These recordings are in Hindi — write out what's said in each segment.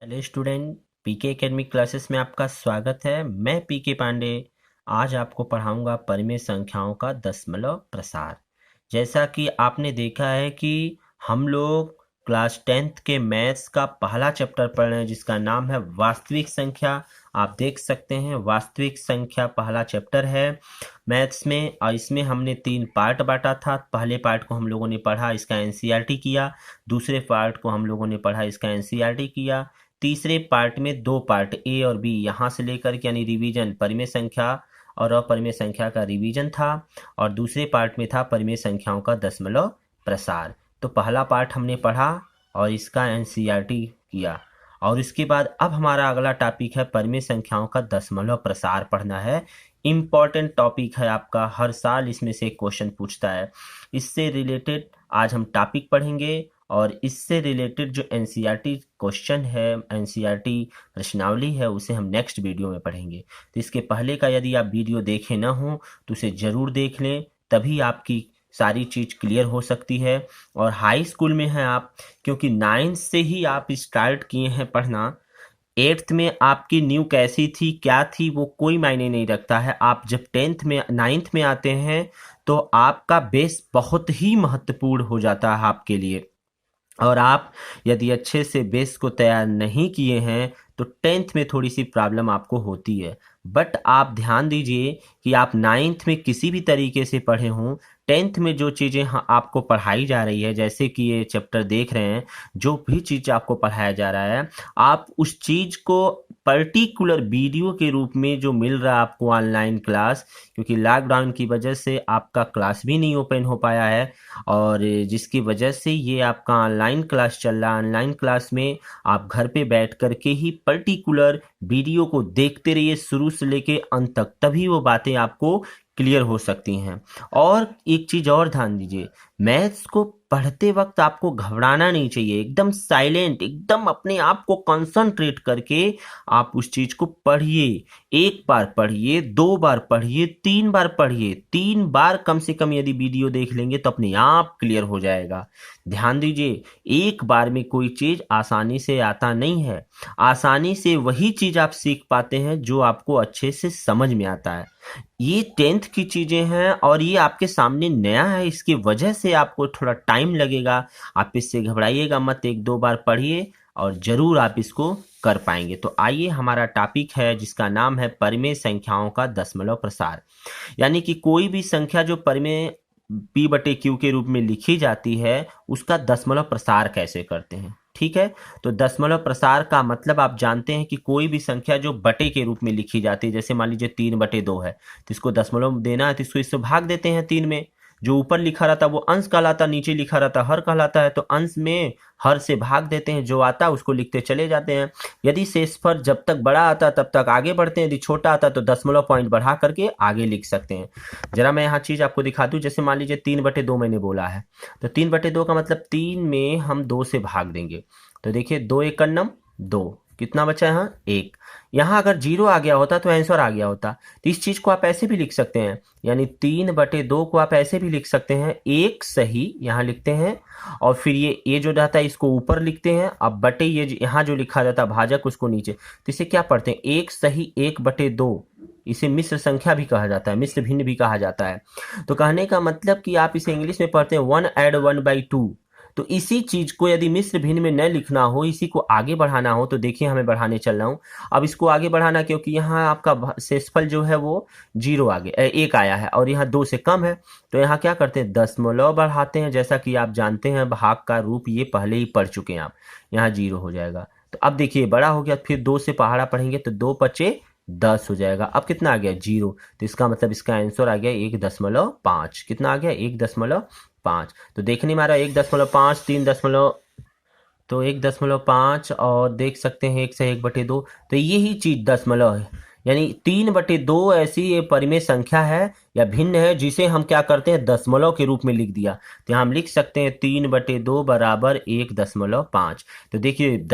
हेलो स्टूडेंट, पीके एकेडमिक क्लासेस में आपका स्वागत है। मैं पीके पांडे आज आपको पढ़ाऊंगा परिमेय संख्याओं का दशमलव प्रसार। जैसा कि आपने देखा है कि हम लोग क्लास 10th के मैथ्स का पहला चैप्टर पढ़ रहे हैं जिसका नाम है वास्तविक संख्या। आप देख सकते हैं वास्तविक संख्या पहला चैप्टर है मैथ्स में, और इसमें हमने 3 पार्ट बांटा था। पहले पार्ट को हम लोगों ने पढ़ा, इसका एनसीईआरटी किया। दूसरे पार्ट को हम लोगों ने पढ़ा, इसका एनसीईआरटी किया। तीसरे पार्ट में 2 पार्ट ए और बी यहाँ से लेकर के यानी रिवीजन परिमेय संख्या और अपरिमेय संख्या का रिवीजन था, और दूसरे पार्ट में था परिमेय संख्याओं का दशमलव प्रसार। तो पहला पार्ट हमने पढ़ा और इसका एनसीईआरटी किया, और इसके बाद अब हमारा अगला टॉपिक है परिमेय संख्याओं का दशमलव प्रसार पढ़ना है। इम्पॉर्टेंट टॉपिक है आपका, हर साल इसमें से एक क्वेश्चन पूछता है। इससे रिलेटेड आज हम टॉपिक पढ़ेंगे, और इससे रिलेटेड जो एनसीईआरटी क्वेश्चन है, एनसीईआरटी प्रश्नावली है, उसे हम नेक्स्ट वीडियो में पढ़ेंगे। तो इसके पहले का यदि आप वीडियो देखे ना हो तो उसे ज़रूर देख लें, तभी आपकी सारी चीज़ क्लियर हो सकती है। और हाई स्कूल में हैं आप, क्योंकि 9th से ही आप स्टार्ट किए हैं पढ़ना। 8th में आपकी न्यू कैसी थी क्या थी वो कोई मायने नहीं रखता है। आप जब 10th में 9th में आते हैं तो आपका बेस बहुत ही महत्वपूर्ण हो जाता है आपके लिए। और आप यदि अच्छे से बेस को तैयार नहीं किए हैं तो 10th में थोड़ी सी प्रॉब्लम आपको होती है। बट आप ध्यान दीजिए कि आप 9th में किसी भी तरीके से पढ़े हों, 10th में जो चीज़ें आपको पढ़ाई जा रही है, जैसे कि ये चैप्टर देख रहे हैं, जो भी चीज़ आपको पढ़ाया जा रहा है, आप उस चीज़ को पर्टिकुलर वीडियो के रूप में जो मिल रहा है आपको ऑनलाइन क्लास, क्योंकि लॉकडाउन की वजह से आपका क्लास भी नहीं ओपन हो पाया है, और जिसकी वजह से ये आपका ऑनलाइन क्लास चल रहा है। ऑनलाइन क्लास में आप घर पे बैठ कर के ही पर्टिकुलर वीडियो को देखते रहिए शुरू से लेके अंत तक, तभी वो बातें आपको क्लियर हो सकती हैं। और एक चीज़ और ध्यान दीजिए, मैथ्स को पढ़ते वक्त आपको घबराना नहीं चाहिए। एकदम साइलेंट, एकदम अपने आप को कंसंट्रेट करके आप उस चीज़ को पढ़िए। एक बार पढ़िए, 2 बार पढ़िए, 3 बार पढ़िए। 3 बार कम से कम यदि वीडियो देख लेंगे तो अपने आप क्लियर हो जाएगा। ध्यान दीजिए, एक बार में कोई चीज़ आसानी से आता नहीं है। आसानी से वही चीज़ आप सीख पाते हैं जो आपको अच्छे से समझ में आता है। ये 10th की चीज़ें हैं और ये आपके सामने नया है, इसकी वजह से आपको थोड़ा टाइम लगेगा। आप इससे घबराइएगा मत, 1-2 बार पढ़िए और ज़रूर आप इसको कर पाएंगे। तो आइए, हमारा टॉपिक है जिसका नाम है परिमेय संख्याओं का दशमलव प्रसार। यानी कि कोई भी संख्या जो परिमेय p/q के रूप में लिखी जाती है उसका दशमलव प्रसार कैसे करते हैं। ठीक है, तो दशमलव प्रसार का मतलब आप जानते हैं कि कोई भी संख्या जो बटे के रूप में लिखी जाती है, जैसे मान लीजिए 3/2 है, तो इसको दशमलव देना है तो इसको इससे भाग देते हैं 3 में। जो ऊपर लिखा रहता है वो अंश कहलाता, नीचे लिखा रहता हर कहलाता है, तो अंश में हर से भाग देते हैं, जो आता है उसको लिखते चले जाते हैं। यदि शेषफल जब तक बड़ा आता है तब तक आगे बढ़ते हैं, यदि छोटा आता है तो दशमलव पॉइंट बढ़ा करके आगे लिख सकते हैं। जरा मैं यहाँ चीज़ आपको दिखा दूँ, जैसे मान लीजिए 3/2 मैंने बोला है, तो 3/2 का मतलब 3 में हम 2 से भाग देंगे। तो देखिए 2 एक नम 2, कितना बचा है यहाँ 1। यहाँ अगर 0 आ गया होता तो आंसर आ गया होता। तो इस चीज़ को आप ऐसे भी लिख सकते हैं, यानी 3/2 को आप ऐसे भी लिख सकते हैं, 1 सही यहाँ लिखते हैं, और फिर ये जो रहता है इसको ऊपर लिखते हैं। अब बटे ये यहाँ जो लिखा जाता है भाजक, उसको नीचे। तो इसे क्या पढ़ते हैं, 1 सही 1/2। इसे मिश्र संख्या भी कहा जाता है, मिश्र भिन्न भी कहा जाता है। तो कहने का मतलब कि आप इसे इंग्लिश में पढ़ते हैं 1 ऐड 1/2। तो इसी चीज को यदि मिश्र भिन्न में न लिखना हो, इसी को आगे बढ़ाना हो, तो देखिए हमें बढ़ाने चल रहा हूं। अब इसको आगे बढ़ाना, क्योंकि यहाँ आपका शेषफल जो है वो 0 आगे 1 आया है और यहाँ 2 से कम है, तो यहाँ क्या करते हैं दशमलव बढ़ाते हैं। जैसा कि आप जानते हैं भाग का रूप ये पहले ही पढ़ चुके हैं आप, यहाँ 0 हो जाएगा। तो अब देखिए बड़ा हो गया, फिर 2 से पहाड़ा पढ़ेंगे तो 2×5 = 10 हो जाएगा। अब कितना आ गया 0, तो इसका मतलब इसका आंसर आ गया 1.5। कितना आ गया 1.5। तो देखने में आ रहा है 1.5, 3 तो 1.5, और देख सकते हैं 1 से 1/2। तो यही चीज दशमलव है, यानी 3/2 ऐसी ये परिमेय संख्या है या भिन्न है, जिसे हम क्या करते हैं दशमलव के रूप में लिख दिया। तो यहाँ हम लिख सकते हैं 3/2 बराबर 1.5। तो देखिए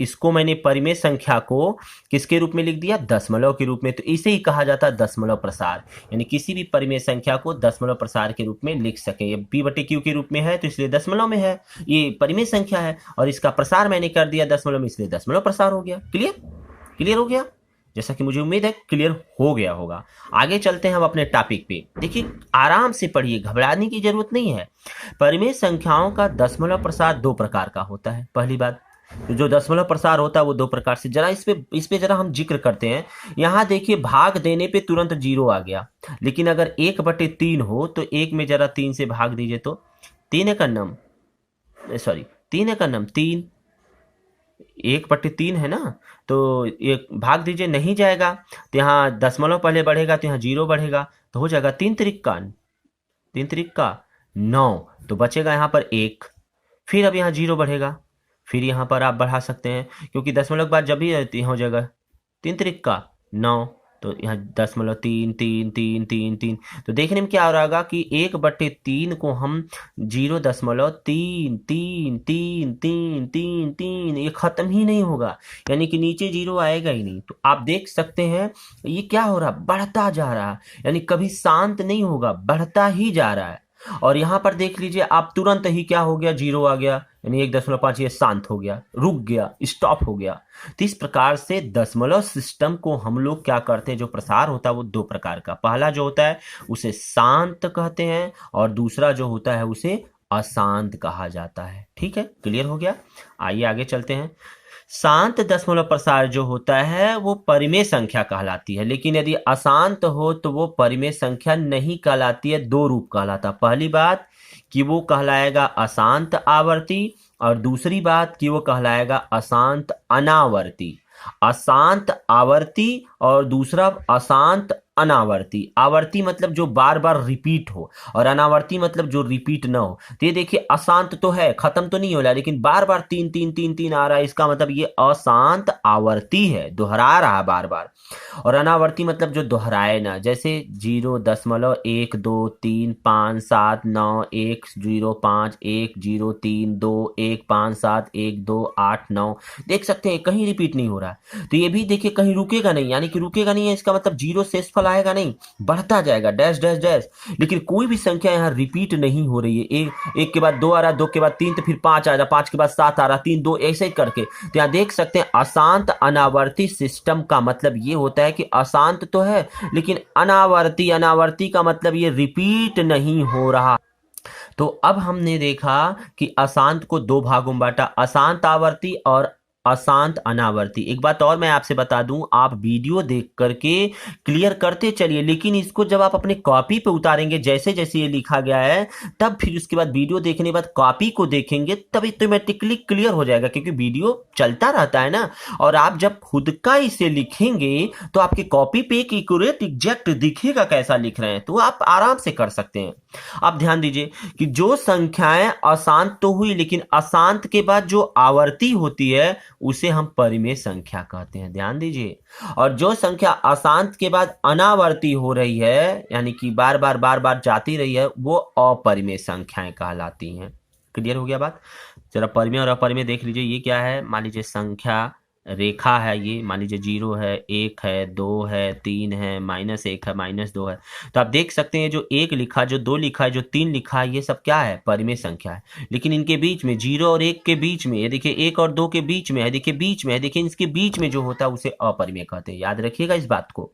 इसको मैंने परिमेय संख्या को किसके रूप में लिख दिया, दशमलव के रूप में। तो इसे ही कहा जाता है दशमलव प्रसार, यानी किसी भी परिमेय संख्या को दशमलव प्रसार के रूप में लिख सके। ये p/q के रूप में है तो इसलिए दशमलव में है, ये परिमेय संख्या है, और इसका प्रसार मैंने कर दिया दशमलव में, इसलिए दशमलव प्रसार हो गया। क्लियर हो गया, जैसा कि मुझे उम्मीद है क्लियर हो गया होगा। आगे चलते हैं हम अपने टॉपिक पे। देखिए आराम से पढ़िए, घबराने की जरूरत नहीं है। परिमेय संख्याओं का दशमलव प्रसार दो प्रकार का होता है। पहली बात, तो जो दशमलव प्रसार होता है वो दो प्रकार से, जरा इस पे जरा हम जिक्र करते हैं। यहाँ देखिए भाग देने पे तुरंत 0 आ गया, लेकिन अगर 1/3 हो तो 1 में जरा 3 से भाग दीजिए तो 3 एकन्नम 3 1/3 है ना, तो एक भाग दीजिए, नहीं जाएगा। तो यहाँ दशमलव पहले बढ़ेगा तो यहाँ 0 बढ़ेगा, तो हो जाएगा 3 त्रिक 9, तो बचेगा यहाँ पर 1। फिर अब यहाँ 0 बढ़ेगा, फिर यहाँ पर आप बढ़ा सकते हैं, क्योंकि दशमलव के बाद जब भी रहती हो जाएगा 3 त्रिक 9, तो यहाँ 0.3 तो देखने में क्या हो रहा होगा कि 1/3 को हम 0.3 ये खत्म ही नहीं होगा, यानी कि नीचे 0 आएगा ही नहीं। तो आप देख सकते हैं ये क्या हो रहा, बढ़ता जा रहा है, यानी कभी शांत नहीं होगा, बढ़ता ही जा रहा है। और यहाँ पर देख लीजिए आप तुरंत ही क्या हो गया, 0 आ गया, यानी 1.5 ये शांत हो गया, रुक गया, स्टॉप हो गया। तो इस प्रकार से दशमलव सिस्टम को हम लोग क्या करते हैं, जो प्रसार होता है वो दो प्रकार का, पहला जो होता है उसे शांत कहते हैं, और दूसरा जो होता है उसे अशांत कहा जाता है। ठीक है, क्लियर हो गया। आइए आगे चलते हैं। शांत दशमलव प्रसार जो होता है वो परिमेय संख्या कहलाती है, लेकिन यदि अशांत हो तो वो परिमेय संख्या नहीं कहलाती है, दो रूप कहलाता। पहली बात कि वो कहलाएगा अशांत आवर्ती, और दूसरी बात कि वो कहलाएगा अशांत अनावर्ती। अशांत आवर्ती और दूसरा अशांत अनावर्ती। आवर्ती मतलब जो बार बार रिपीट हो, और अनावर्ती मतलब जो रिपीट ना हो। तो ये देखिए अशांत तो है, खत्म तो नहीं हो रहा, लेकिन बार बार 3 आ रहा है, इसका मतलब ये अशांत आवर्ती है, दोहरा रहा बार बार। और अनावर्ती मतलब जो दोहराए ना, जैसे 0.12353710510321572157159 देख सकते हैं कहीं रिपीट नहीं हो रहा है। तो ये भी देखिए कहीं रुकेगा नहीं, यानी कि रुकेगा नहीं है, इसका मतलब 0 शेषफल आएगा नहीं, बढ़ता जाएगा डैश डैश डैश। लेकिन कोई भी संख्या यहाँ रिपीट नहीं हो रही है। एक के बाद 2 आ रहा है, 2 के बाद 3, तो फिर 5 आ रहा, 5 के बाद 7 आ रहा, 3 2 ऐसे ही करके। तो यहाँ देख सकते हैं अशांत अनावर्ती सिस्टम का मतलब ये होता है कि अशांत तो है लेकिन अनावर्ती का मतलब ये रिपीट नहीं हो रहा। तो अब हमने देखा कि अशांत को दो भागों में बांटा, अशांत आवर्ती और अशांत अनावर्ती। एक बात और मैं आपसे बता दूं, आप वीडियो देख करके क्लियर करते चलिए, लेकिन इसको जब आप अपने कॉपी पे उतारेंगे जैसे जैसे ये लिखा गया है, तब फिर उसके बाद वीडियो देखने के बाद कॉपी को देखेंगे तब ऑटोमेटिकली क्लियर हो जाएगा, क्योंकि वीडियो चलता रहता है ना। और आप जब खुद का इसे लिखेंगे तो आपकी कॉपी पे एक एक्यूरेट एग्जैक्ट दिखेगा कैसा लिख रहे हैं, तो आप आराम से कर सकते हैं। आप ध्यान दीजिए कि जो संख्याएं अशांत तो हुई, लेकिन अशांत के बाद जो आवर्ती होती है उसे हम परिमेय संख्या कहते हैं, ध्यान दीजिए। और जो संख्या अशांत के बाद अनावर्ती हो रही है, यानी कि बार बार जाती रही है, वो अपरिमेय संख्याएं कहलाती हैं। क्लियर हो गया बात। जरा परिमेय और अपरिमेय देख लीजिए। ये क्या है, मान लीजिए संख्या रेखा है, ये मान लीजिए 0 है, 1 है, 2 है, 3 है, -1 है, -2 है। तो आप देख सकते हैं जो 1 लिखा, जो 2 लिखा है, जो 3 लिखा है, ये सब क्या है, परिमेय संख्या है। लेकिन इनके बीच में 0 और 1 के बीच में, ये देखिए 1 और 2 के बीच में है, देखिए बीच में है, देखिए इसके बीच में जो होता है उसे अपरिमेय कहते हैं। याद रखिएगा इस बात को।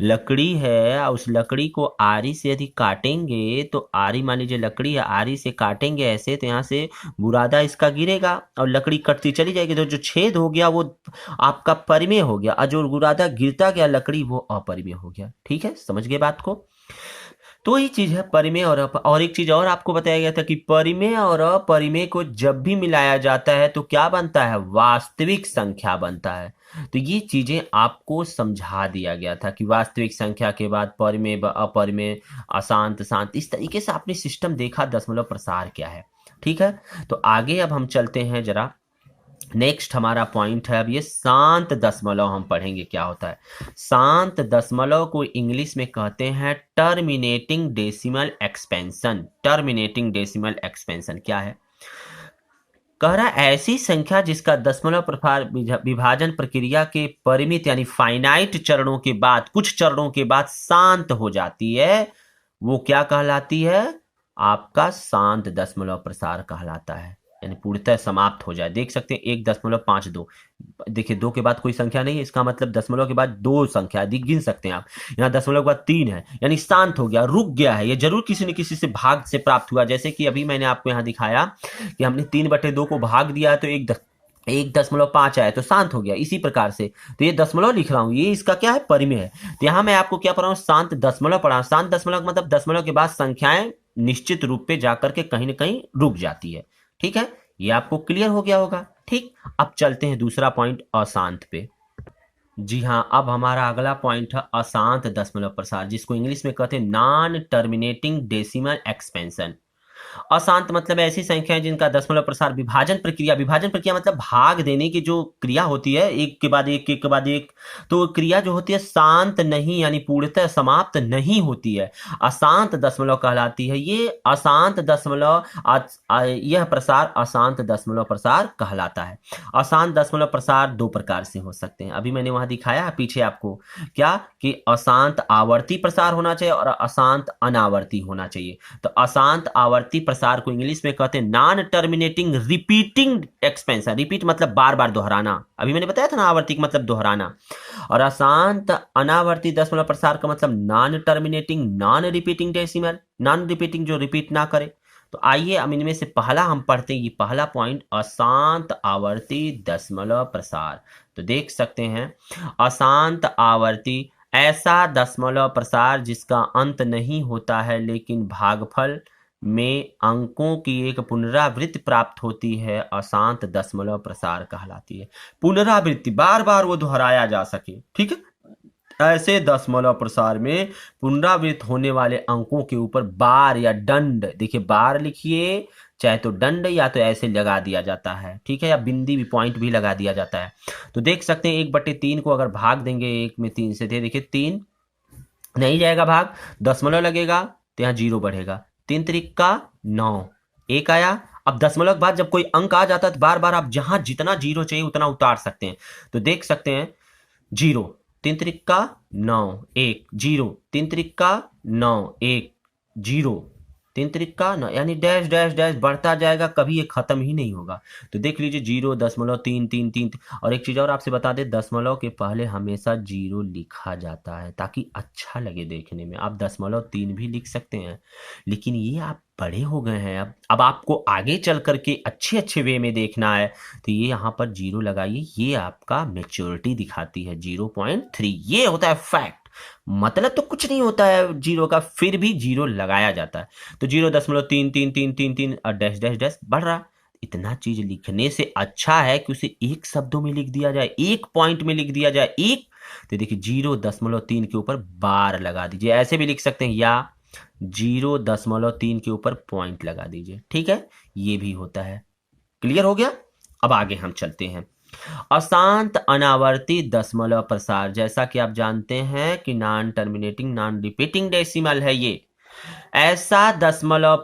लकड़ी है, उस लकड़ी को आरी से यदि काटेंगे तो आरी, मान लीजिए लकड़ी है, आरी से काटेंगे ऐसे, तो यहाँ से बुरादा इसका गिरेगा और लकड़ी कटती चली जाएगी, तो जो छेद हो गया वो आपका परिमेय हो गया, और जो बुरादा गिरता गया लकड़ी वो अपरिमेय हो गया। ठीक है, समझ गए बात को। तो ही चीज है परिमेय और एक चीज और आपको बताया गया था कि परिमेय और अपरिमेय को जब भी मिलाया जाता है तो क्या बनता है, वास्तविक संख्या बनता है। तो ये चीजें आपको समझा दिया गया था कि वास्तविक संख्या के बाद परिमेय, अपरिमेय, अशांत, शांत, इस तरीके से आपने सिस्टम देखा दशमलव प्रसार क्या है। ठीक है, तो आगे अब हम चलते हैं जरा नेक्स्ट हमारा पॉइंट है, अब ये शांत दशमलव हम पढ़ेंगे क्या होता है। शांत दशमलव को इंग्लिश में कहते हैं terminating decimal expansion. Terminating decimal expansion क्या है? कह रहा है ऐसी संख्या जिसका दशमलव प्रसार विभाजन प्रक्रिया के परिमित यानी फाइनाइट चरणों के बाद, कुछ चरणों के बाद शांत हो जाती है, वो क्या कहलाती है? आपका शांत दशमलव प्रसार कहलाता है, यानी पूर्णतः समाप्त हो जाए। देख सकते हैं 1.52, देखिए 2 के बाद कोई संख्या नहीं है, इसका मतलब दशमलव के बाद 2 संख्या गिन सकते हैं आप। यहाँ दशमलव के बाद 3 है, यानी शांत हो गया, रुक गया है। ये जरूर किसी न किसी से भाग से प्राप्त हुआ, जैसे कि अभी मैंने आपको यहाँ दिखाया कि हमने 3/2 को भाग दिया तो 1.5 आया तो शांत हो गया। इसी प्रकार से तो ये दशमलव लिख रहा हूं, ये इसका क्या है? परिमेय है। तो यहाँ मैं आपको क्या पढ़ा हूं? शांत दशमलव पढ़ा। शांत दशमलव मतलब दशमलव के बाद संख्याएं निश्चित रूप पे जाकर के कहीं ना कहीं रुक जाती है। ठीक है, ये आपको क्लियर हो गया होगा। ठीक, अब चलते हैं दूसरा पॉइंट अशांत पे। जी हाँ, अब हमारा अगला पॉइंट है अशांत दशमलव प्रसार, जिसको इंग्लिश में कहते हैं नॉन टर्मिनेटिंग डेसिमल एक्सपेंशन। अशांत मतलब ऐसी संख्याएं जिनका दशमलव प्रसार विभाजन प्रक्रिया, विभाजन प्रक्रिया मतलब भाग देने की जो क्रिया होती है, एक के बाद एक, एक के बाद एक, तो क्रिया जो होती है शांत नहीं, यानी पूर्णतः समाप्त नहीं होती है, अशांत दशमलव कहलाती है। ये अशांत दशमलव, यह प्रसार अशांत दशमलव प्रसार कहलाता है। अशांत दशमलव प्रसार 2 प्रकार से हो सकते हैं। अभी मैंने वहां दिखाया है पीछे आपको क्या, कि अशांत आवर्ती प्रसार होना चाहिए और अशांत अनावर्ती होना चाहिए। तो अशांत आवर्ती प्रसार को इंग्लिश में कहते हैं non terminating repeating expansion. Repeat मतलब बार बार दोहराना, अभी मैंने बताया था ना, आवर्ती मतलब दोहराना। और अशांत अनावर्ती दशमलव प्रसार का मतलब non terminating non repeating decimal, non repeating जो रिपीट ना करे। तो आइए अब इनमें से पहला हम पढ़ते हैं, ये पहला पॉइंट अशांत आवर्ती दशमलव प्रसार। तो देख सकते हैं अशांत आवर्ती ऐसा दशमलव प्रसार जिसका अंत नहीं होता है लेकिन भागफल में अंकों की एक पुनरावृत्ति प्राप्त होती है, अशांत दशमलव प्रसार कहलाती है। पुनरावृत्ति, बार बार वो दोहराया जा सके। ठीक है, ऐसे दशमलव प्रसार में पुनरावृत्त होने वाले अंकों के ऊपर बार या दंड, देखिए बार लिखिए, चाहे तो दंड या तो ऐसे लगा दिया जाता है। ठीक है, या बिंदी भी, पॉइंट भी लगा दिया जाता है। तो देख सकते हैं 1/3 को अगर भाग देंगे 1 में 3 से, देखिए 3 नहीं जाएगा भाग, दशमलव लगेगा तो यहाँ 0 बढ़ेगा। 3 त्रिक का 9, 1 आया। अब दशमलव के बाद जब कोई अंक आ जाता है तो बार बार आप जहां जितना 0 चाहिए उतना उतार सकते हैं। तो देख सकते हैं 0, 3 त्रिक का 9, 1, 0, 3 त्रिक का 9, 1, 0, 3 त्रिक का 9, यानी डैश डैश डैश बढ़ता जाएगा, कभी ये खत्म ही नहीं होगा। तो देख लीजिए 0.333। और एक चीज और आपसे बता दें, दशमलव के पहले हमेशा 0 लिखा जाता है ताकि अच्छा लगे देखने में। आप 0.3 भी लिख सकते हैं, लेकिन ये आप बड़े हो गए हैं, अब आपको आगे चल करके अच्छे अच्छे वे में देखना है, तो ये यहाँ पर 0 लगाइए। ये आपका मैच्योरिटी दिखाती है 0.3, ये होता है फैक्ट। मतलब तो कुछ नहीं होता है 0 का, फिर भी 0 लगाया जाता है। तो 0.3333 और डैश डैश डैश बढ़ रहा। इतना चीज लिखने से अच्छा है कि उसे एक शब्दों में लिख दिया जाए, एक पॉइंट में लिख दिया जाए। एक तो देखिए 0.3 के ऊपर बार लगा दीजिए, ऐसे भी लिख सकते हैं, या 0.3 के ऊपर पॉइंट लगा दीजिए। ठीक है, ये भी होता है। क्लियर हो गया? अब आगे हम चलते हैं। अशांत अनावर्ती दशमलव प्रसार, जैसा कि आप जानते हैं कि non terminating non repeating decimal है ये। ऐसा दशमलव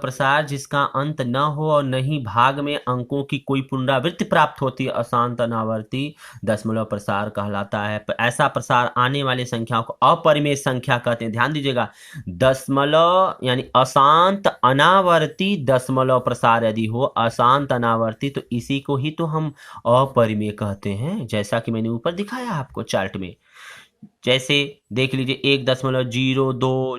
प्रसार जिसका अंत न हो और न ही भाग में अंकों की कोई पुनरावृत्ति प्राप्त होती है, अशांत अनावर्ती दशमलव प्रसार कहलाता है। ऐसा प्रसार आने वाली संख्याओं को अपरिमेय संख्या कहते हैं। ध्यान दीजिएगा, दशमलव यानी अशांत अनावर्ती दशमलव प्रसार यदि हो, अशांत अनावर्ती, तो इसी को ही तो हम अपरिमेय कहते हैं, जैसा कि मैंने ऊपर दिखाया आपको चार्ट में। जैसे देख लीजिए 1.02, 0.002,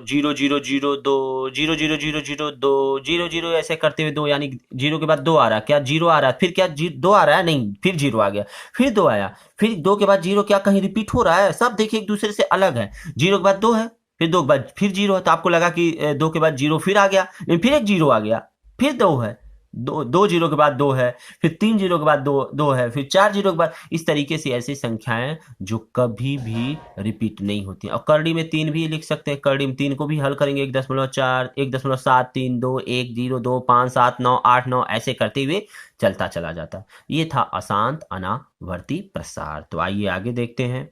0.0002, 0.0 ऐसे करते हुए 2, यानी 0 के बाद 2 आ रहा है, क्या 0 आ रहा है, फिर क्या 2 आ रहा है, नहीं, फिर 0 आ गया, फिर 2 आया, फिर 2 के बाद 0, क्या कहीं रिपीट हो रहा है? सब देखिए एक दूसरे से अलग है। 0 के बाद 2 है, फिर 2 के बाद फिर 0 है, तो आपको लगा कि 2 के बाद 0 फिर आ गया, फिर एक 0 आ गया, फिर 2 है, दो जीरो के बाद दो है, फिर 3 जीरो के बाद दो है, फिर 4 जीरो के बाद, इस तरीके से ऐसी संख्याएं जो कभी भी रिपीट नहीं होती। और करड़ी में 3 भी लिख सकते हैं, करड़ी में 3 को भी हल करेंगे 1.4, 1.732, 1 0 2 5 7 9 8 9 ऐसे करते हुए चलता चला जाता। ये था अशांत अनावर्ती प्रसार। तो आइए आगे देखते हैं।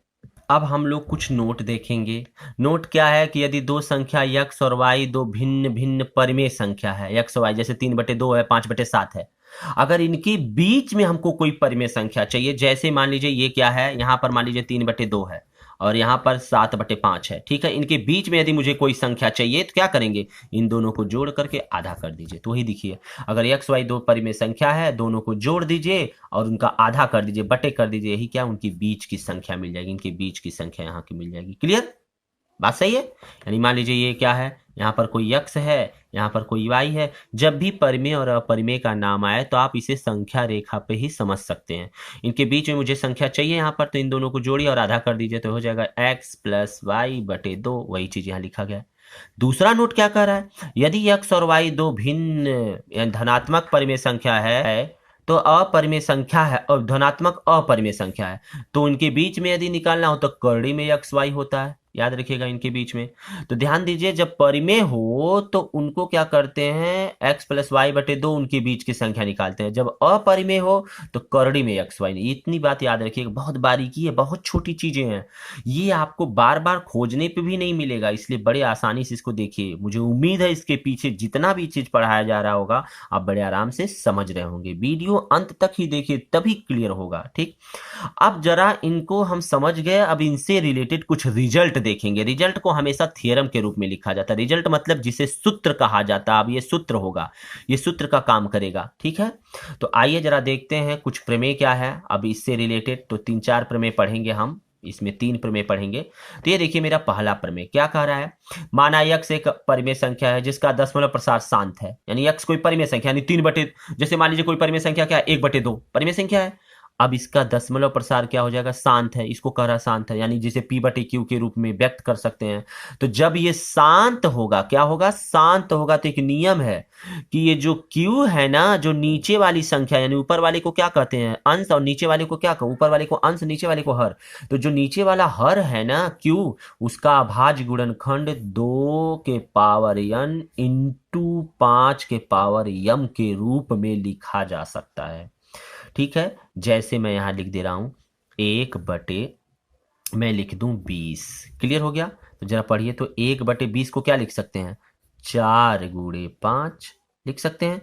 अब हम लोग कुछ नोट देखेंगे। नोट क्या है कि यदि दो संख्या x और y दो भिन्न भिन्न परिमेय संख्या है, x और y जैसे 3/2 है, 5/7 है, अगर इनके बीच में हमको कोई परिमेय संख्या चाहिए, जैसे मान लीजिए ये क्या है, यहां पर मान लीजिए 3/2 है और यहाँ पर 7/5 है, ठीक है। इनके बीच में यदि मुझे कोई संख्या चाहिए तो क्या करेंगे, इन दोनों को जोड़ करके आधा कर दीजिए। तो वही देखिए, अगर x y दो परिमेय संख्या है, दोनों को जोड़ दीजिए और उनका आधा कर दीजिए, बटे कर दीजिए, यही क्या उनके बीच की संख्या मिल जाएगी, इनके बीच की संख्या यहाँ की मिल जाएगी। क्लियर, बात सही है। यानी मान लीजिए ये क्या है, यहाँ पर कोई x है, यहाँ पर कोई y है। जब भी परिमेय और अपरिमेय का नाम आए तो आप इसे संख्या रेखा पे ही समझ सकते हैं। इनके बीच में मुझे संख्या चाहिए यहाँ पर, तो इन दोनों को जोड़िए और आधा कर दीजिए, तो हो जाएगा x + y/2। वही चीज यहाँ लिखा गया है। दूसरा नोट क्या कह रहा है, यदि x और y दो भिन्न धनात्मक परिमेय संख्या है तो अपरिमेय संख्या है और धनात्मक अपरिमेय संख्या है, तो इनके बीच में यदि निकालना हो तो करड़ी में x y होता है, याद रखिएगा इनके बीच में। तो ध्यान दीजिए, जब परिमेय हो तो उनको क्या करते हैं, x + y/2 उनके बीच की संख्या निकालते हैं। जब अपरिमेय हो तो करड़ी में x y। इतनी बात याद रखिएगा, बहुत बारीकी है, बहुत छोटी चीजें हैं, ये आपको बार बार खोजने पे भी नहीं मिलेगा, इसलिए बड़े आसानी से इसको देखिए। मुझे उम्मीद है इसके पीछे जितना भी चीज पढ़ाया जा रहा होगा आप बड़े आराम से समझ रहे होंगे। वीडियो अंत तक ही देखिए तभी क्लियर होगा, ठीक। अब जरा इनको हम समझ गए, अब इनसे रिलेटेड कुछ रिजल्ट देखेंगे। रिजल्ट को हमेशा थ्योरम के रूप में लिखा जाता है, रिजल्ट मतलब जिसे सूत्र कहा जाता है। अब ये सूत्र होगा, ये सूत्र का काम करेगा, ठीक है। तो आइए जरा देखते हैं कुछ प्रमेय क्या है अब इससे रिलेटेड। तो 3-4 प्रमेय पढ़ेंगे हम, इसमें 3 प्रमेय पढ़ेंगे। तो ये देखिए मेरा पहला प्रमेय क्या कह रहा है, माना x एक परिमेय संख्या है जिसका दशमलव प्रसार शांत है। यानी x कोई परिमेय संख्या, यानी 3 जैसे मान लीजिए कोई परिमेय संख्या क्या है, 1/2 परिमेय संख्या है। अब इसका दशमलव प्रसार क्या हो जाएगा, शांत है, इसको कह रहा शांत है, यानी जिसे p/q के रूप में व्यक्त कर सकते हैं। तो जब ये शांत होगा, क्या होगा, शांत होगा, तो एक नियम है कि ये जो q है ना, जो नीचे वाली संख्या, यानी ऊपर वाले को क्या कहते हैं, अंश, और नीचे वाले को क्या कहते हैं, ऊपर वाले को अंश, नीचे वाले को हर। तो जो नीचे वाला हर है ना q, उसका अभाज्य गुणनखंड 2n × 5m के रूप में लिखा जा सकता है, ठीक है। जैसे मैं यहां लिख दे रहा हूं 1/, मैं लिख दूं 20। क्लियर हो गया। तो जरा पढ़िए, तो 1/20 को क्या लिख सकते हैं, 4 × 5 लिख सकते हैं।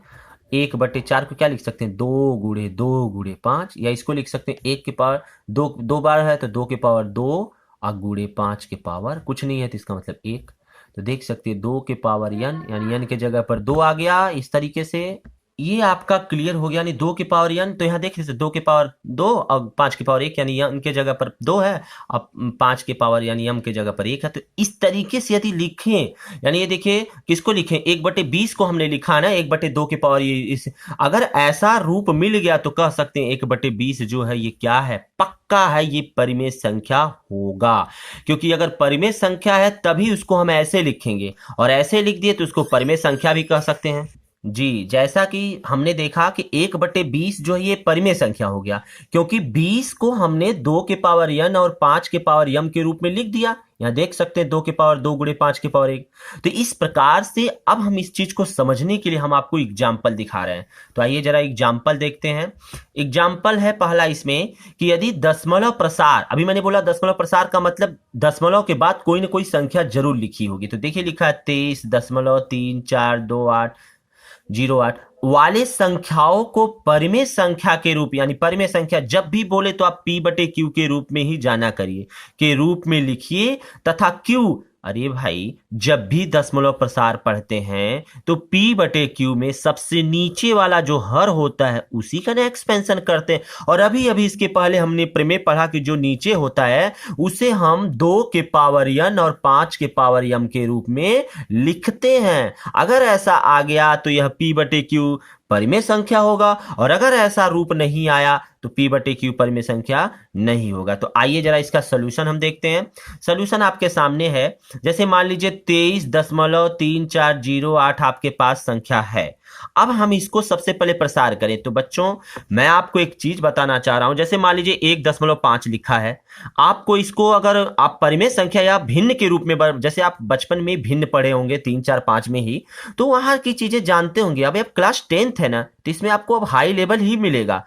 1/4 को क्या लिख सकते हैं, 2 × 2 × 5, या इसको लिख सकते हैं 1 की पावर 2, 2 बार है तो 2 की पावर 2 और × 5 की पावर कुछ नहीं है, तो इसका मतलब 1। तो देख सकते हैं 2 की पावर n, यानी n के जगह पर 2 आ गया। इस तरीके से ये आपका क्लियर हो गया, यानी 2 की पावर n। तो यहाँ देख लीजिए 2 की पावर 2 और 5 की पावर 1, यानी n के जगह पर 2 है, अब 5 की पावर यानी m के जगह पर 1 है। तो इस तरीके से यदि लिखें, यानी ये देखिए किसको लिखें, 1/20 को हमने लिखा ना 1/2 की पावर, ये इस अगर ऐसा रूप मिल गया तो कह सकते हैं 1/20 जो है ये क्या है, पक्का है, ये परिमेय संख्या होगा। क्योंकि अगर परिमेय संख्या है तभी उसको हम ऐसे लिखेंगे, और ऐसे लिख दिए तो उसको परिमेय संख्या भी कह सकते हैं। जी, जैसा कि हमने देखा कि 1/20 जो है ये परिमेय संख्या हो गया, क्योंकि 20 को हमने 2 के पावर n और 5 के पावर m के रूप में लिख दिया। यहाँ देख सकते हैं 2 के पावर 2 × 5 के पावर 1। तो इस प्रकार से अब हम इस चीज को समझने के लिए हम आपको एग्जाम्पल दिखा रहे हैं। तो आइए जरा एग्जाम्पल देखते हैं। एग्जाम्पल है पहला इसमें कि यदि दशमलव प्रसार, अभी मैंने बोला दशमलव प्रसार का मतलब दशमलव के बाद कोई ना कोई संख्या जरूर लिखी होगी। तो देखिए लिखा है 23.3428 वाले संख्याओं को परिमेय संख्या के रूप, यानी परिमेय संख्या जब भी बोले तो आप p/q के रूप में ही जाना करिए, के रूप में लिखिए तथा q, अरे भाई जब भी दशमलव प्रसार पढ़ते हैं तो p/q में सबसे नीचे वाला जो हर होता है उसी का ना एक्सपेंशन करते हैं। और अभी अभी इसके पहले हमने प्रमेय पढ़ा कि जो नीचे होता है उसे हम 2 के पावर n और 5 के पावर m के रूप में लिखते हैं। अगर ऐसा आ गया तो यह p/q परिमेय संख्या होगा, और अगर ऐसा रूप नहीं आया तो p/q परिमेय संख्या नहीं होगा। तो आइए जरा इसका सॉल्यूशन हम देखते हैं। सॉल्यूशन आपके सामने है। जैसे मान लीजिए 23.3408 आपके पास संख्या है। अब हम इसको सबसे पहले प्रसार करें। तो बच्चों मैं आपको एक चीज बताना चाह रहा हूं, जैसे मान लीजिए 1.5 लिखा है, आपको इसको अगर आप परिमेय संख्या या भिन्न के रूप में जैसे आप बचपन में भिन्न पढ़े होंगे 3 4 5 में ही, तो वहां की चीजें जानते होंगे। अब क्लास 10th है ना, तो इसमें आपको अब हाई लेवल ही मिलेगा।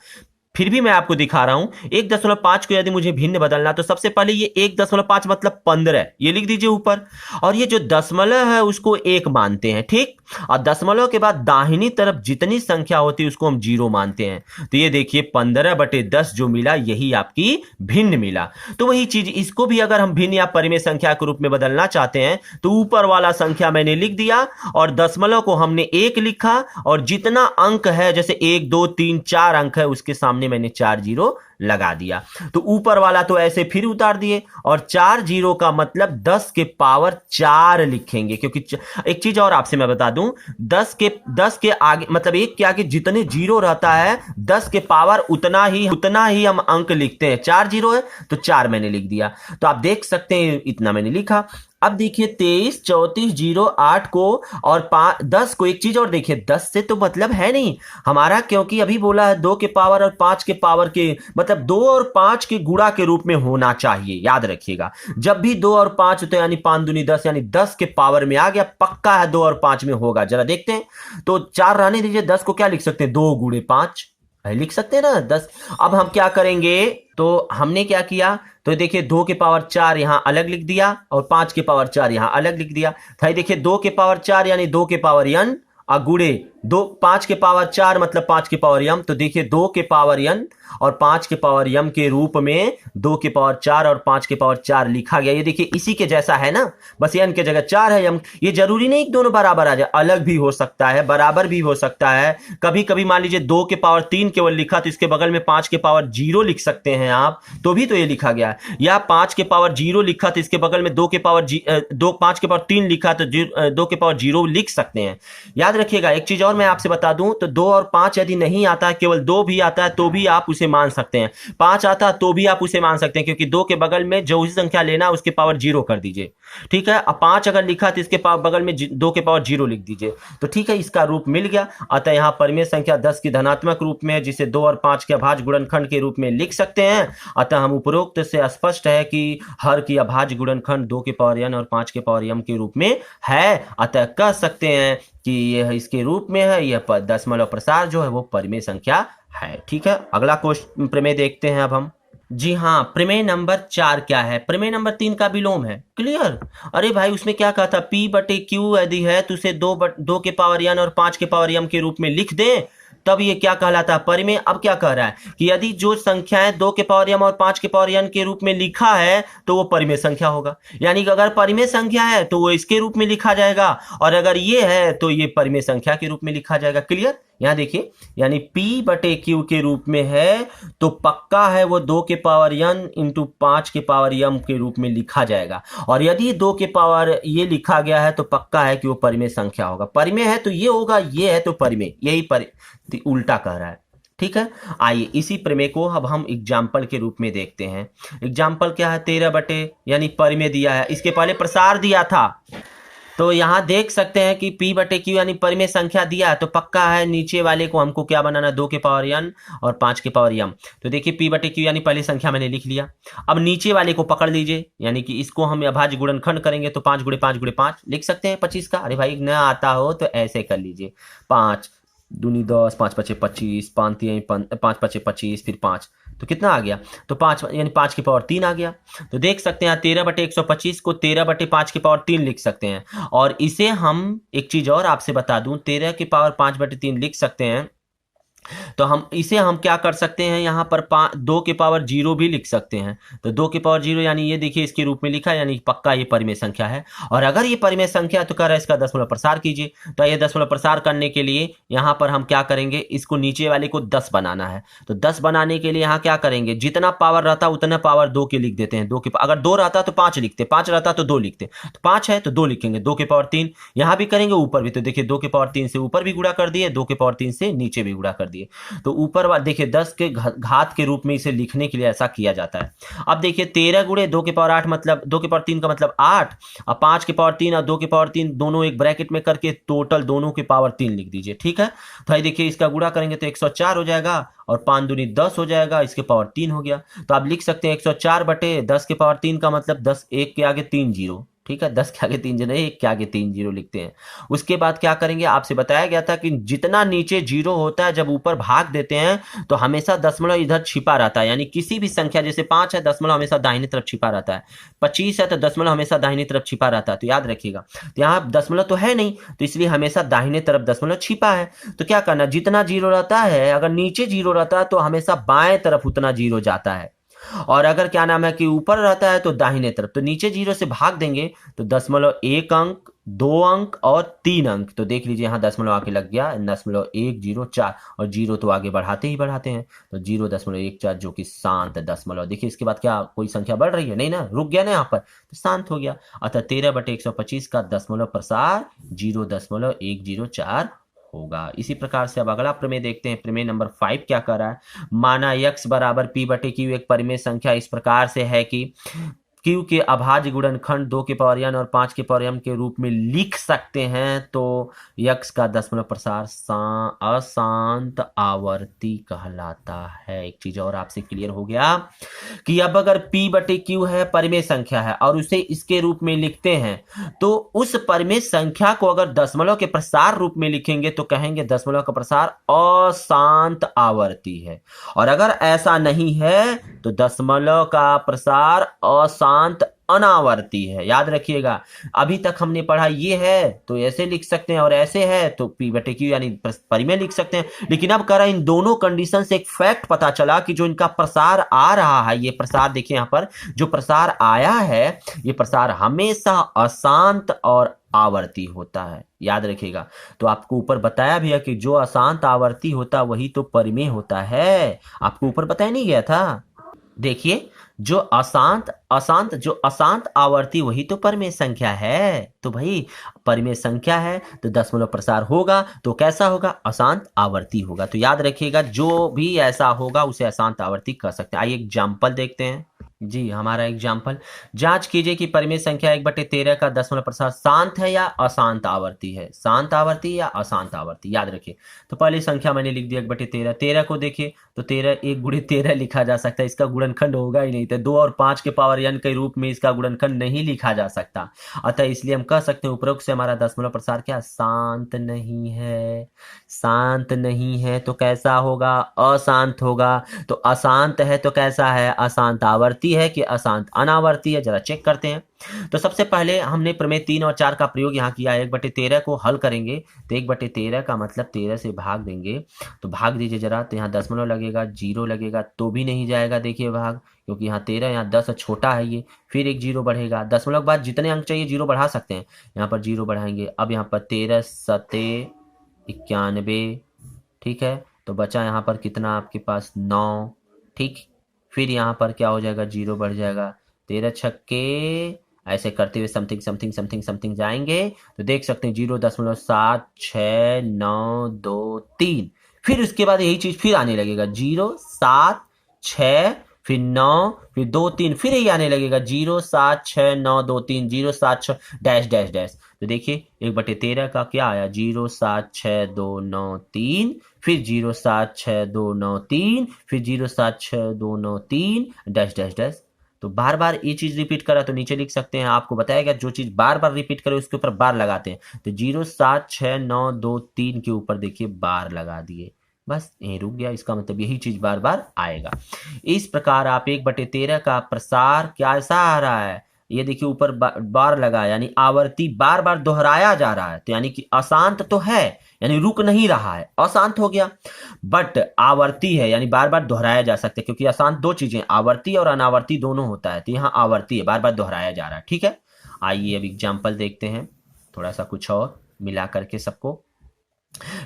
फिर भी मैं आपको दिखा रहा हूं 1.5 को यदि मुझे भिन्न बदलना, तो सबसे पहले ये 1.5 मतलब 15 ये लिख दीजिए ऊपर, और ये जो दशमलव है उसको 1 मानते हैं, ठीक। और दशमलव के बाद दाहिनी तरफ जितनी संख्या होती है उसको हम 0 मानते हैं। तो ये देखिए 15/10 जो मिला यही आपकी भिन्न मिला। तो वही चीज इसको भी अगर हम भिन्न या परिमेय संख्या के रूप में बदलना चाहते हैं तो ऊपर वाला संख्या मैंने लिख दिया और दशमलव को हमने 1 लिखा, और जितना अंक है जैसे 1 2 3 4 अंक है उसके सामने मैंने 4 जीरो लगा दिया। तो ऊपर वाला तो ऐसे फिर उतार दिए, और 4 जीरो का मतलब 10 के पावर 4 लिखेंगे, क्योंकि एक चीज और आपसे मैं बता दूं, 10 के आगे मतलब 1 के आगे जितने जीरो रहता है 10 के पावर उतना ही हम अंक लिखते हैं। 4 जीरो है तो 4 मैंने लिख दिया। तो आप देख सकते हैं इतना मैंने लिखा। अब देखिए 23 34 0 8 को और 10 को, एक चीज और देखिए 10 से तो मतलब है नहीं हमारा, क्योंकि अभी बोला है 2 के पावर और 5 के पावर के मतलब 2 और 5 के गुणा के रूप में होना चाहिए। याद रखिएगा जब भी 2 और 5 तो यानी 5 दूनी 10 यानी 10 के पावर में आ गया, पक्का है 2 और 5 में होगा। जरा देखते हैं। तो 4 रहने दीजिए, 10 को क्या लिख सकते हैं 2 गुणे 5 लिख सकते हैं ना 10। अब हम क्या करेंगे, तो हमने क्या किया, तो देखिए 2 के पावर 4 यहां अलग लिख दिया और 5 के पावर 4 यहां अलग लिख दिया। भाई देखिए 2 के पावर 4 यानी 2 के पावर n गुणे 5 के पावर 4 मतलब 5 के पावर m। तो देखिए 2 के पावर n और 5 के पावर m के रूप में 2 के पावर 4 और 5 के पावर 4 लिखा गया। ये देखिए इसी के जैसा है ना, बस n के जगह 4 है m। ये जरूरी नहीं कि दोनों बराबर आ जाए, अलग भी हो सकता है, बराबर भी हो सकता है। कभी कभी मान लीजिए 2 के पावर 3 केवल लिखा तो इसके बगल में 5 के पावर 0 लिख सकते हैं आप, तो भी तो ये लिखा गया है। या 5 के पावर 0 लिखा तो इसके बगल में 2 के पावर 5 के पावर 3 लिखा तो 2 के पावर 0 लिख सकते हैं। याद रखिएगा एक चीज और मैं आपसे बता दूं, तो 2 और 5 यदि नहीं आता है, केवल 2 भी आता है तो भी आप उसे मान सकते हैं। 5 आता है तो भी आप उसे मान सकते हैं, क्योंकि 2 के बगल में जो उसी संख्या लेना उसके पावर 0 कर दीजिए, ठीक है। अब 5 अगर लिखा तो इसके बगल में 2 के पावर 0 लिख दीजिए, तो ठीक है इसका रूप मिल गया। अतः यहां परिमेय संख्या 10 की धनात्मक रूप में, जिसे 2 और 5 के अभाज्य गुणनखंड के रूप में लिख सकते हैं। अतः हम उपरोक्त से स्पष्ट है कि हर की अभाज्य गुणनखंड 2 के पावर n और 5 के पावर m के रूप में है। अतः कह सकते हैं कि यह इसके रूप में है, यह दशमलव प्रसार जो है वो परिमेय संख्या है, ठीक है। अगला क्वेश्चन प्रमेय देखते हैं अब हम। जी हाँ, प्रमेय नंबर 4 क्या है? प्रमेय नंबर 3 का विलोम है। क्लियर? अरे भाई उसमें क्या कहा था, P/Q यदि है तो उसे 2 के पावर n और 5 के पावर m के रूप में लिख दें, तब ये क्या कहलाता है परिमेय। अब क्या कह रहा है कि यदि जो संख्याएं 2 के पावर m और 5 के पावर n के रूप में लिखा है तो वो परिमेय संख्या होगा। यानी कि अगर परिमेय संख्या है तो वो इसके रूप में लिखा जाएगा, और अगर ये है तो ये परिमेय संख्या के रूप में लिखा जाएगा। क्लियर? यहां देखिए, यानी P/Q के रूप में है तो पक्का है वो 2 के पावर n इंटू 5 के पावर m के रूप में लिखा जाएगा, और यदि 2 के पावर ये लिखा गया है तो पक्का है कि वो परिमेय संख्या होगा। परिमेय है तो ये होगा, ये है तो परिमेय, यही उल्टा कह रहा है, ठीक है। आइए इसी प्रमेय को अब हम एग्जाम्पल के रूप में देखते हैं। एग्जाम्पल क्या है, 13 यानी परिमेय दिया है, इसके पहले प्रसार दिया था। तो यहां देख सकते हैं कि P/Q यानी परिमेय संख्या दिया है तो पक्का है नीचे वाले को हमको क्या बनाना, 2 के पावर n और 5 के पावर m। तो देखिए P/Q यानी पहली संख्या मैंने लिख लिया। अब नीचे वाले को पकड़ लीजिए, यानी कि इसको हम अभाज्य गुणनखंड करेंगे तो 5 गुणे 5 गुणे 5 लिख सकते हैं 25 का। अरे भाई न आता हो तो ऐसे कर लीजिए, 5 दूनी 10, 5 पचे 25, 5 पचे 25, फिर 5, तो कितना आ गया, तो 5 यानी 5 की पावर 3 आ गया। तो देख सकते हैं 13/125 को 13/5 की पावर 3 लिख सकते हैं। और इसे हम एक चीज और आपसे बता दूं, 13 की पावर 5/3 लिख सकते हैं, तो हम इसे हम क्या कर सकते हैं, यहाँ पर 2 के पावर 0 भी लिख सकते हैं। तो 2 के पावर 0 यानी ये देखिए इसके रूप में लिखा है, यानी पक्का ये परिमेय संख्या है। और अगर ये परिमेय संख्या है तो कह रहा है इसका दशमलव प्रसार कीजिए। तो ये दशमलव प्रसार करने के लिए यहाँ पर हम क्या करेंगे, इसको नीचे वाले को 10 बनाना है। तो 10 बनाने के लिए यहाँ क्या करेंगे, जितना पावर रहता उतना पावर 2 के लिख देते हैं। 2 के अगर 2 रहता तो 5 लिखते, 5 रहता तो 2 लिखते, तो 5 है तो 2 लिखेंगे। 2 के पावर 3 यहाँ भी करेंगे, ऊपर भी, तो देखिए 2 के पावर 3 से ऊपर भी गुणा कर दिए, 2 के पावर 3 से नीचे भी गुणा कर दिए। दिए। तो ऊपर वाला देखिए 10 के घात के रूप में इसे लिखने के लिए ऐसा किया जाता है। अब देखिए 13 गुणे 2 की पावर 8 मतलब 2 की पावर 3 का मतलब 8, और 5 की पावर 3 और 2 की पावर 3 दोनों एक ब्रैकेट में करके टोटल दोनों की पावर 3 लिख दीजिए। ठीक है, तो भाई देखिए इसका गुणा करेंगे तो 104 हो जाएगा और 5 दूनी 10 हो जाएगा, इसके पावर 3 हो गया। तो आप लिख सकते हैं 104 बटे 10 के पावर 3 का मतलब 10 एक के आगे 3 जीरो। ठीक है, 10 के आगे 3 जीरो, एक के आगे 3 जीरो लिखते हैं। उसके बाद क्या करेंगे, आपसे बताया गया था कि जितना नीचे जीरो होता है जब ऊपर भाग देते हैं तो हमेशा दशमलव इधर छिपा रहता है। यानी किसी भी संख्या, जैसे 5 है, दशमलव हमेशा दाहिनी तरफ छिपा रहता है। 25 है तो दशमलव हमेशा दाहिनी तरफ छिपा रहता है। तो याद रखिएगा, तो यहाँ दशमलव तो है नहीं, तो इसलिए हमेशा दाहिने तरफ दशमलव छिपा है। तो क्या करना, जितना जीरो रहता है, अगर नीचे जीरो रहता है तो हमेशा बाएं तरफ उतना जीरो जाता है, और अगर क्या नाम है कि ऊपर रहता है तो दाहिने तरफ। तो नीचे जीरो से भाग देंगे तो दशमलव 1 अंक, 2 अंक और 3 अंक। तो देख लीजिए यहाँ दशमलव आके लग गया, दशमलव 104, और जीरो तो आगे बढ़ाते ही बढ़ाते हैं, तो 0.14 जो कि शांत दशमलव। देखिए इसके बाद क्या कोई संख्या बढ़ रही है, नहीं ना, रुक गया ना यहाँ पर, तो शांत हो गया। अतः 13/125 का दशमलव प्रसार 0.104 होगा। इसी प्रकार से अब अगला प्रमेय देखते हैं। प्रमेय नंबर 5 क्या कर रहा है, माना x बराबर p बटे q एक परिमेय संख्या इस प्रकार से है कि q के अभाज्य गुणनखंड 2 के पावर n और 5 के पावर m के रूप में लिख सकते हैं, तो x का दशमलव प्रसार अशांत आवर्ती कहलाता है। एक चीज और आपसे क्लियर हो गया कि अब अगर p बटे q है, परिमेय संख्या है, और उसे इसके रूप में लिखते हैं, तो उस परिमेय संख्या को अगर दशमलव के प्रसार रूप में लिखेंगे तो कहेंगे दशमलव का प्रसार अशांत आवर्ती है। और अगर ऐसा नहीं है तो दशमलव का प्रसार अशांत अनावर्ती है। याद रखिएगा, अभी तक हमने पढ़ा ये है तो ऐसे लिख सकते हैं, और ऐसे है तो p बटे q यानी परिमेय लिख सकते हैं। लेकिन अब करा इन दोनों कंडीशन से एक फैक्ट पता चला कि जो इनका प्रसार आ रहा है, ये प्रसार देखिए यहाँ पर जो प्रसार आया है, ये प्रसार हमेशा अशांत और आवर्ती होता है। याद रखिएगा, तो आपको ऊपर बताया भी है कि जो अशांत आवर्ती होता वही तो परिमेय होता है। आपको ऊपर बताया नहीं गया था। देखिए, जो अशांत आवर्ती वही तो परिमेय संख्या है। तो भाई परिमेय संख्या है तो दशमलव प्रसार होगा तो कैसा होगा, अशांत आवर्ती होगा। तो याद रखिएगा, जो भी ऐसा होगा उसे अशांत आवर्ती कह सकते हैं। आइए एग्जाम्पल देखते हैं। जी, हमारा एग्जाम्पल, जांच कीजिए कि परिमेय संख्या 1/13 का दशमलव प्रसार शांत है या अशांत आवर्ती है। शांत आवर्ती या अशांत आवर्ती, याद रखिए। तो पहली संख्या मैंने लिख दिया 1/13। 13 को देखिए तो 13 1 गुणे 13 लिखा जा सकता है, इसका गुणनखंड होगा ही नहीं। तो 2 और 5 के पावर n के रूप में इसका गुणनखंड नहीं लिखा जा सकता। अतः इसलिए हम कह सकते हैं उपरोक्त से हमारा दशमलव प्रसार क्या, शांत नहीं है। शांत नहीं है तो कैसा होगा, अशांत होगा। तो अशांत है तो कैसा है, अशांत आवर्ती है कि अशांत अनावर्ती है, जरा चेक करते हैं। तो सबसे पहले हमने प्रमेय 3 और 4 का प्रयोग यहाँ किया है। 1/13 को हल करेंगे तो 1/13 का मतलब 13 से भाग देंगे, तो भाग दीजिए जरा, तो यहाँ दशमलव लगेगा, जीरो लगेगा तो भी नहीं जाएगा। देखिए भाग, क्योंकि यहाँ 13, यहाँ 10 छोटा है ये, फिर एक जीरो बढ़ेगा। दशमलव के बाद जितने अंक चाहिए जीरो बढ़ा सकते हैं, यहाँ पर जीरो बढ़ाएंगे। अब यहाँ पर 13 सते 91, ठीक है, तो बचा यहाँ पर कितना आपके पास 9, ठीक। फिर यहाँ पर क्या हो जाएगा, जीरो बढ़ जाएगा, 13 छक्के, ऐसे करते हुए समथिंग समथिंग समथिंग समथिंग जाएंगे तो देख सकते हैं 0.769223। फिर उसके बाद यही चीज फिर आने लगेगा, 076, फिर 9, फिर 2 3, फिर यही आने लगेगा 0769223, 076 डैश डैश डैश। तो देखिए 1/13 का क्या आया, 0769293, फिर 0769293, फिर 0769293 डैश डैश डैश। तो बार बार ये चीज रिपीट करा तो नीचे लिख सकते हैं। आपको बताया गया जो चीज बार बार रिपीट करे उसके ऊपर बार लगाते हैं। तो 0769223 के ऊपर देखिए बार लगा दिए, बस यहीं रुक गया। इसका मतलब यही चीज बार बार आएगा। इस प्रकार आप 1/13 का प्रसार कैसा आ रहा है, ये देखिए ऊपर बार लगा, यानी आवर्ती बार बार दोहराया जा रहा है। तो यानी कि अशांत तो है, यानी रुक नहीं रहा है, अशांत हो गया, बट आवर्ती है, यानी बार बार दोहराया जा सकता है। क्योंकि अशांत दो चीजें, आवर्ती और अनावर्ती दोनों होता है, तो यहाँ आवर्ती है, बार बार दोहराया जा रहा है। ठीक है, आइए अब एग्जाम्पल देखते हैं, थोड़ा सा कुछ और मिला करके सबको।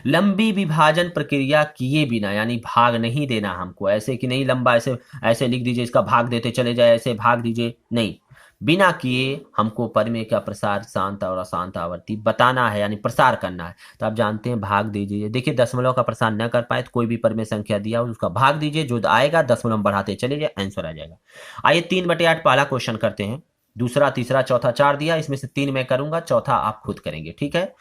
लंबी विभाजन प्रक्रिया किए बिना, यानी भाग नहीं देना हमको, ऐसे कि नहीं लंबा ऐसे ऐसे लिख दीजिए, इसका भाग देते चले जाए, ऐसे भाग दीजिए नहीं। बिना किए हमको परिमेय का प्रसार, शांत और अशांत आवर्ती बताना है, यानी प्रसार करना है। तो आप जानते हैं, भाग दीजिए। देखिए, दशमलव का प्रसार न कर पाए तो कोई भी परिमेय संख्या दिया हो उसका भाग दीजिए, जो आएगा दशमलव बढ़ाते चले जाए, आंसर आ जाएगा। आइए 3/8 पहला क्वेश्चन करते हैं। दूसरा, तीसरा, चौथा, 4 दिया, इसमें से 3 मैं करूंगा, चौथा आप खुद करेंगे, ठीक है।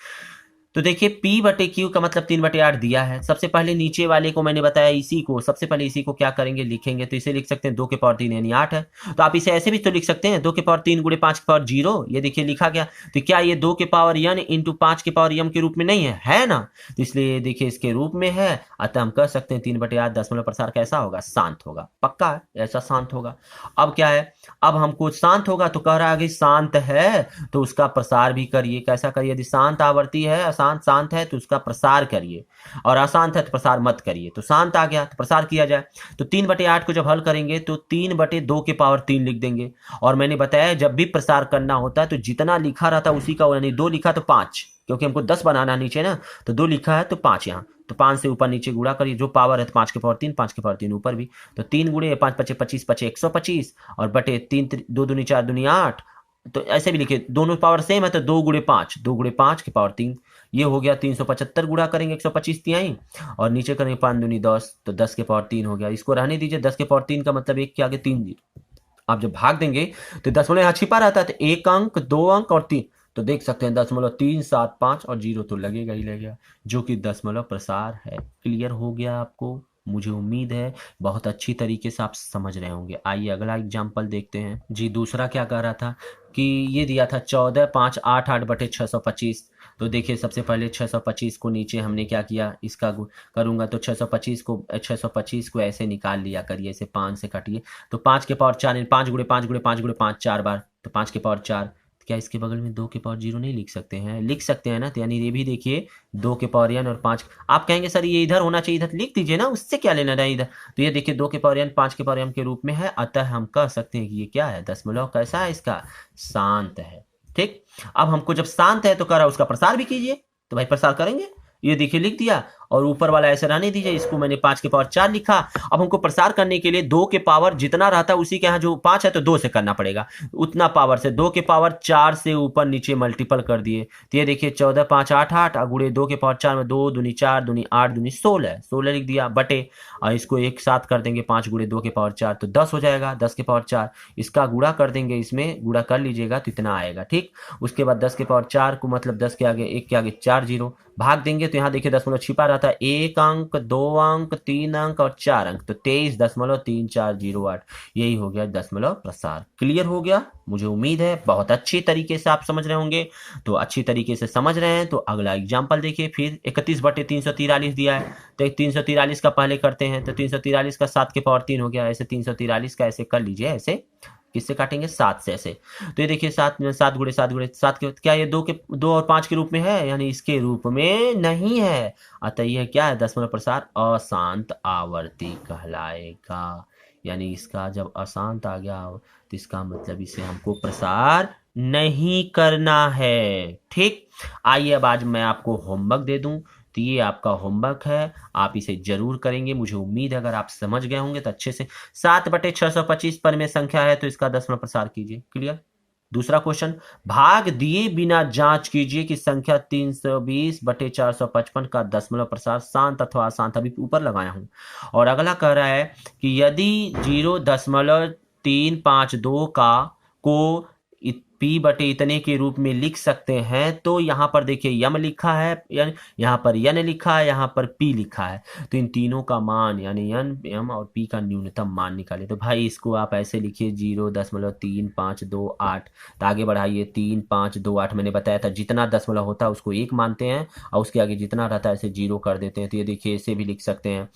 तो देखिए P/Q का मतलब 3/8 दिया है। सबसे पहले नीचे वाले को मैंने बताया, इसी को सबसे पहले इसी को क्या करेंगे, लिखेंगे। तो इसे लिख सकते हैं 2 के पावर 3 यानी 8 है। तो आप इसे ऐसे भी तो लिख सकते हैं, 2 के पावर 3 गुणे 5 के पावर 0। ये देखिए लिखा गया। तो क्या ये 2 के पावर n इंटू 5 के पावर m के रूप में नहीं है ना। तो इसलिए देखिए इसके रूप में है, अतः हम कह सकते हैं 3/8 दशमलव प्रसार कैसा होगा, शांत होगा। पक्का है, ऐसा शांत होगा। अब क्या है, अब हमको शांत होगा तो कह रहा है कि शांत है तो उसका प्रसार भी करिए। कैसा करिए, यदि शांत आवर्ती है, अशांत शांत है तो उसका प्रसार करिए, और अशांत है तो प्रसार मत करिए। तो शांत आ गया तो प्रसार किया जाए। तो 3/8 को जब हल करेंगे तो 3/2 के पावर 3 लिख देंगे। और मैंने बताया जब भी प्रसार करना होता है तो जितना लिखा रहता है उसी का, यानी 2 लिखा तो 5, क्योंकि हमको 10 बनाना नीचे ना, तो 2 लिखा है तो 5 यहाँ। तो 5 से ऊपर नीचे गुणा करिए, जो पावर है तो 5 के पावर 3, 5 के पावर 3 ऊपर भी। तो 3 गुणे 5 पचे 25, पचे 125, और बटे 3 2 दूनी 4 दूनी 8। तो ऐसे भी लिखे, दोनों पावर सेम है तो 2 गुणे 5, 2 गुणे 5 के पावर 3। ये हो गया 375 गुणा करेंगे 125 तिहाई, और नीचे करेंगे 5 दूनी 10, तो 10 के पावर 3 हो गया। इसको रहने दीजिए, 10 के पावर 3 का मतलब 1 के आगे 3 जीरो। आप जब भाग देंगे तो दशमलव यहाँ छिपा रहता है, तो 1 अंक, 2 अंक और 3, तो देख सकते हैं 0.375 और 0 तो लगेगा ही लगेगा, जो कि दशमलव प्रसार है। क्लियर हो गया आपको, मुझे उम्मीद है बहुत अच्छी तरीके से आप समझ रहे होंगे। आइए अगला एग्जाम्पल देखते हैं जी। दूसरा क्या कह रहा था कि ये दिया था 14, 5, 8, 8 बटे 625। तो देखिए सबसे पहले 625 को नीचे हमने क्या किया, इसका करूंगा तो 625 को ऐसे निकाल लिया करिए, ऐसे 5 से काटिए। तो 5 के पावर 4, 5 गुणे 5 गुणे 5 गुणे 5 4 बार, तो 5 के पावर 4। क्या इसके बगल में 2 के पावर 0 नहीं लिख सकते हैं, लिख सकते हैं ना। तो यानी ये भी देखिए 2 के पावर n और 5। आप कहेंगे सर ये इधर होना चाहिए, इधर लिख दीजिए ना, उससे क्या लेना है इधर। तो ये देखिए 2 के पावर n 5 के पावर m के रूप में है, अतः हम कह सकते हैं कि ये क्या है, दशमलव कैसा है इसका, शांत है। ठीक, अब हमको जब शांत है तो कह रहा है उसका प्रसार भी कीजिए, तो भाई प्रसार करेंगे। ये देखिए लिख दिया, और ऊपर वाला ऐसे रहने दीजिए, इसको मैंने 5 के पावर 4 लिखा। अब हमको प्रसार करने के लिए 2 के पावर जितना रहता है उसी के यहाँ जो 5 है तो 2 से करना पड़ेगा, उतना पावर से 2 के पावर 4 से ऊपर नीचे मल्टीपल कर दिए। तो ये देखिए 14, 5, 8, 8 गुणे 2 के पावर 4 में 2 दूनी 4 दूनी 8 दूनी 16, 16 लिख दिया, बटे, और इसको एक साथ कर देंगे 5 गुणे 2 के पावर 4 तो 10 हो जाएगा, 10 के पावर 4। इसका गुणा कर देंगे, इसमें गुणा कर लीजिएगा तो इतना आएगा। ठीक, उसके बाद 10 के पावर 4 को मतलब 10 के आगे 1 के आगे 4 जीरो, भाग देंगे तो यहाँ देखिए दशमलव छिपा रहता है, 1 अंक, 2 अंक, 3 अंक और 4 अंक, तो 23.3408। यही हो गया दशमलव प्रसार। क्लियर हो गया, मुझे उम्मीद है बहुत अच्छी तरीके से आप समझ रहे होंगे। तो अच्छी तरीके से समझ रहे हैं तो अगला एग्जाम्पल देखिए। फिर 31/343 दिया है, तो 343 का पहले करते हैं। तो 343 का 7 के पावर 3 हो गया, ऐसे 343 का ऐसे कर लीजिए, ऐसे किससे काटेंगे, 7 से ऐसे। तो ये देखिए 7 में 7 गुणे 7 गुणे 7 के, क्या ये 2 और 5 के रूप में है, यानी इसके रूप में नहीं है, अतः यह क्या है, दशमलव प्रसार अशांत आवर्ती कहलाएगा। यानी इसका जब अशांत आ गया तो इसका मतलब इसे हमको प्रसार नहीं करना है। ठीक, आइए अब आज मैं आपको होमवर्क दे दूं। तो ये आपका होमवर्क है, आप इसे जरूर करेंगे। मुझे उम्मीद है अगर आप समझ गए होंगे तो अच्छे से। 7/625 पर में संख्या है तो इसका दशमलव प्रसार कीजिए। क्लियर। दूसरा क्वेश्चन, भाग दिए बिना जांच कीजिए कि संख्या 320/455 का दशमलव प्रसार शांत अथवा अशांत, अभी ऊपर लगाया हूं। और अगला कह रहा है कि यदि 0.352 का को P बटे इतने के रूप में लिख सकते हैं, तो यहाँ पर देखिए यम लिखा है, यानी यहाँ पर यन लिखा है, यहाँ पर P लिखा है। तो इन तीनों का मान यानी यन, यम और P का न्यूनतम मान निकाले। तो भाई इसको आप ऐसे लिखिए 0.3528। तो आगे बढ़ाइए 3528, मैंने बताया था जितना दशमलव होता है उसको 1 मानते हैं, और उसके आगे जितना रहता है ऐसे 0 कर देते हैं। तो ये देखिए इसे भी लिख सकते हैं,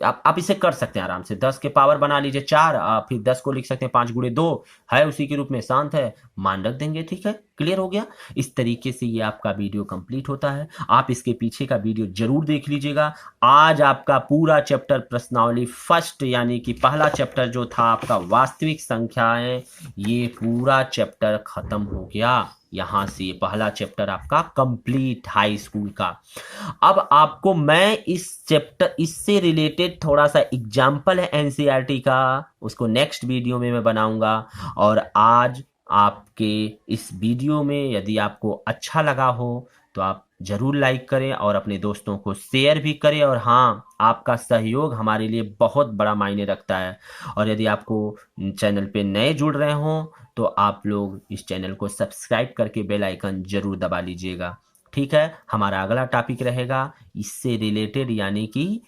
आप इसे कर सकते हैं आराम से। 10 के पावर बना लीजिए 4, फिर 10 को लिख सकते हैं 5 गुणे 2 है, उसी के रूप में शांत है, मान रख देंगे। ठीक है, क्लियर हो गया। इस तरीके से ये आपका वीडियो कंप्लीट होता है। आप इसके पीछे का वीडियो जरूर देख लीजिएगा। आज आपका पूरा चैप्टर प्रश्नावली फर्स्ट, यानी कि पहला चैप्टर जो था आपका वास्तविक संख्याएं, ये पूरा चैप्टर खत्म हो गया। यहां से पहला चैप्टर आपका कंप्लीट हाई स्कूल का। अब आपको मैं इस चैप्टर, इससे रिलेटेड थोड़ा सा एग्जाम्पल है एनसीईआरटी का, उसको नेक्स्ट वीडियो में मैं बनाऊंगा। और आज आपके इस वीडियो में यदि आपको अच्छा लगा हो तो आप ज़रूर लाइक करें और अपने दोस्तों को शेयर भी करें। और हाँ, आपका सहयोग हमारे लिए बहुत बड़ा मायने रखता है। और यदि आपको चैनल पे नए जुड़ रहे हों तो आप लोग इस चैनल को सब्सक्राइब करके बेल आइकन ज़रूर दबा लीजिएगा। ठीक है, हमारा अगला टॉपिक रहेगा इससे रिलेटेड यानी कि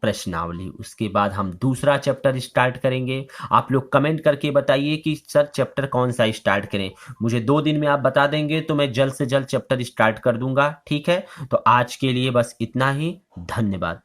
प्रश्नावली। उसके बाद हम दूसरा चैप्टर स्टार्ट करेंगे। आप लोग कमेंट करके बताइए कि सर चैप्टर कौन सा स्टार्ट करें। मुझे 2 दिन में आप बता देंगे तो मैं जल्द से जल्द चैप्टर स्टार्ट कर दूंगा। ठीक है, तो आज के लिए बस इतना ही। धन्यवाद।